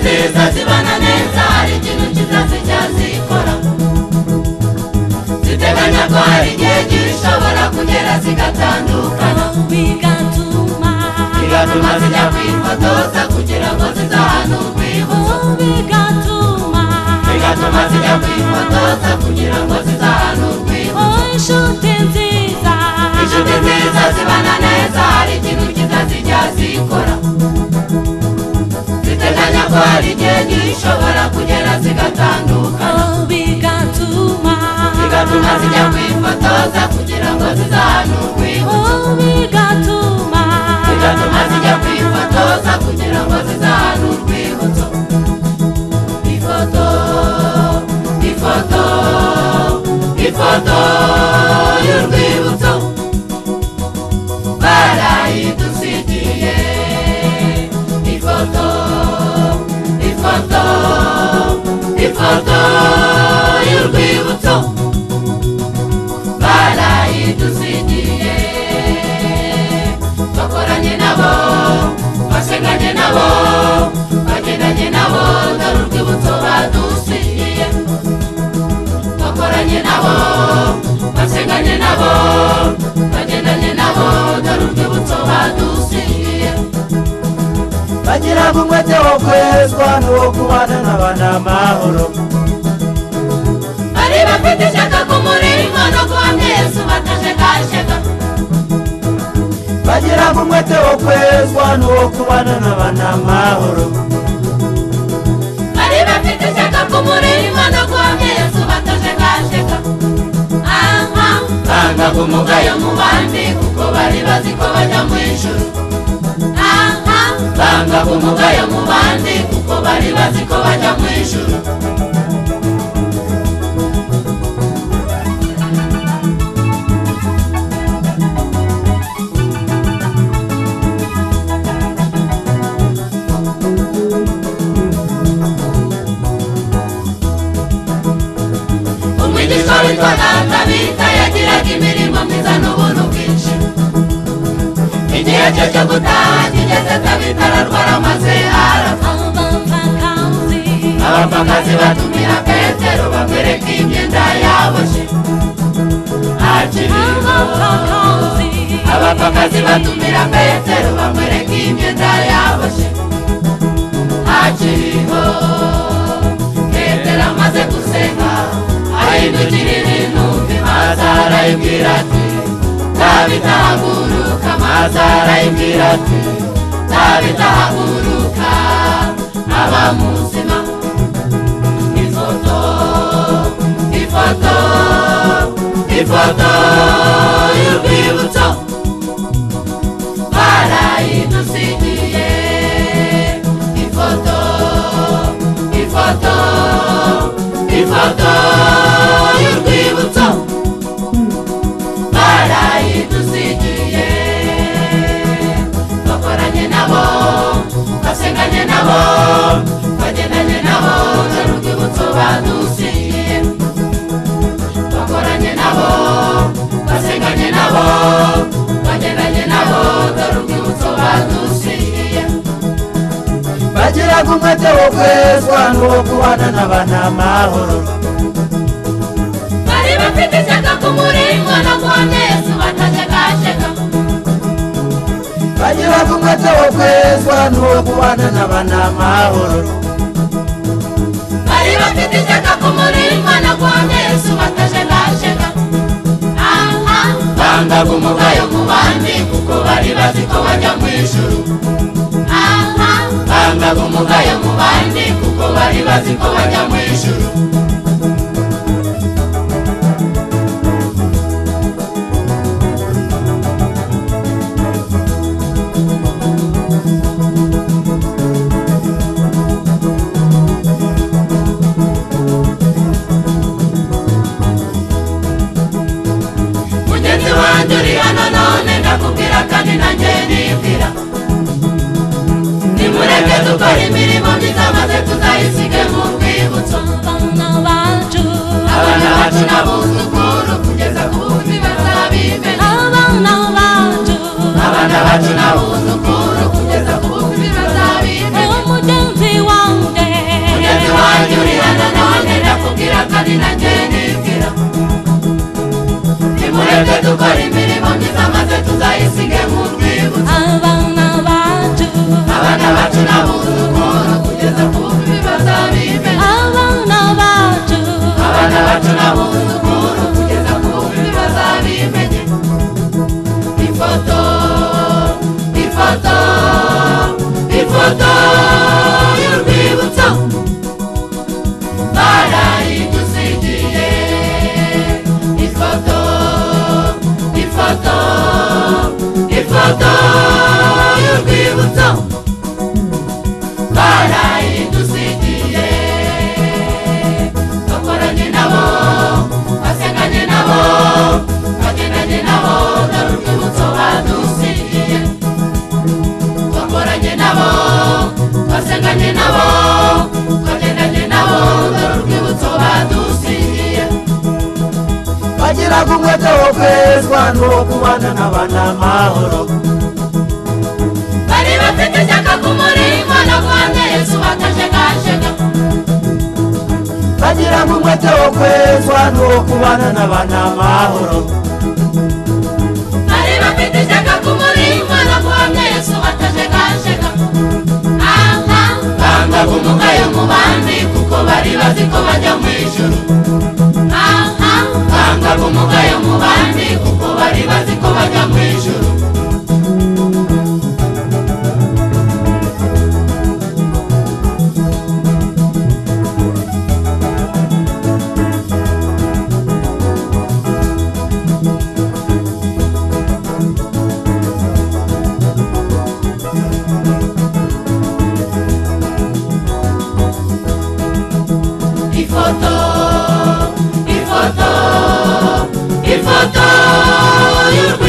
nziza zibana neza hari ikintu kizazikora ziteganya ko hari igihe gishobora kugera zigatandukana bigatuma zijya kwifotoza kugira ngo zizahane urwibutso bigatuma zijya kwifotoza kugira ngo zizahane urwibutso inshuti nziza zibana neza hari ikintu kizazikora ziteganya ko hari igihe gishobora kugera zigatandukana bigatuma zijya kwifotoza kugira ngo zizahane urwibutso bigatuma zijya kwifotoza kugira ngo zizahane urwibutso ifoto y'urwibutso barayidusigiye ifoto y'urwibutso barayidusigiye twakoranye nabo twasenganye nabo twagendanye nabo dore urwibutso badusigiye twakoranye nabo twasenganye nabo twagendanye nabo dore urwibutso badusigiye bagira umwete wo kwezwa n'uwo kubana n'abana amahoro bari bafite ishyaka ku murimo no guhamya Yesu batajegajega bagira umwete wo kwezwa n'uwo kubana n'abana amahoro bari bafite ishyaka ku murimo no guhamya Yesu batajegajega banga kumugayo mu bandi kuko bari bazi ko bajya mu ijuru banga kumugayo mu bandi kuko bari bazi ko bajya mu ijuru umwigisha witwa Tabita yagiraga imirimo myiza n'ubuntu bwinshi igihe cye cyo gutaha kigeze Tabita ararwara maze arapfa abapfakazi batumira Petero bamwereka imyenda yaboshye akiriho abapfakazi batumira Petero bamwereka imyenda yaboshye akiriho Petero amaze gusenga ahindukirira intumbi maze arayibwira ati Tabita haguruka maze arayibwira ati Tabita haguruka aba muzima ifoto y'urwibutso barayidusigiye ifoto y'urwibutso barayidusigiye twakoranye nabo twasenganye nabo twagendanye nabo dore urwibutso badusigiye twakoranye nabo twasenganye nabo twagendanye nabo dore urwibutso badusigiye bagira umwete wo kwezwa n'uwo kubana n'abana amahoro bari bafite ishyaka ku murimo no guhamya Yesu batajegajega bagira umwete wo kwezwa n'uwo kubana n'abana amahoro bari bafite ishyaka ku murimo no guhamya Yesu batajegajega banga kumugayo mu bandi kuko bari bazi ko bajya mu ijuru banga kumugayo mu bandi kuko bari bazi ko bajya mu ijuru mugenzi wanjye uri hano none ndakubwira kandi nanjye nibwira nimureke dukora imirimo myiza maze tuzayisige mu rwibutso abana bacu n'abuzukuru kugeza ku bundi bazabimenya abana bacu n'abuzukuru kugeza ku bundi bazabimenya umugenzi wanjye mureke dukora imirimo myiza maze tuzayisige mu rwibutso. Abana bacu n'abuzukuru kugeza ku bubi bazabimenya. Abana bacu n'abuzukuru kugeza ku bubi bazabimenya. Ifoto, ifoto, ifoto y'urwibutso barayidusigiye. Ifoto, ifoto, ifoto y'urwibutso barayidusigiye. Twakoranye nabo, twasenganye nabo, twagendanye nabo, dore urwibutso badusigiye. Twakoranye nabo, twasenganye nabo, twagendanye nabo, dore urwibutso badusigiye. bagiraga umwete wo kwezwa n'uwo kubana n'abana amahoro. Bari bafite ishyaka ku murimo no guhamya Yesu batajegajega. bagiraga umwete wo kwezwa n'uwo kubana n'abana amahoro. Bari bafite ishyaka ku murimo no guhamya Yesu batajegajega. Bangaga umugayo mu bandi kuko bari bazi ko bajya mu ijuru. Bangaga umugayo mu bandi kuko bari bazi ko bajya mu ijuru. Ifoto, ifoto, ifoto y'urwibutso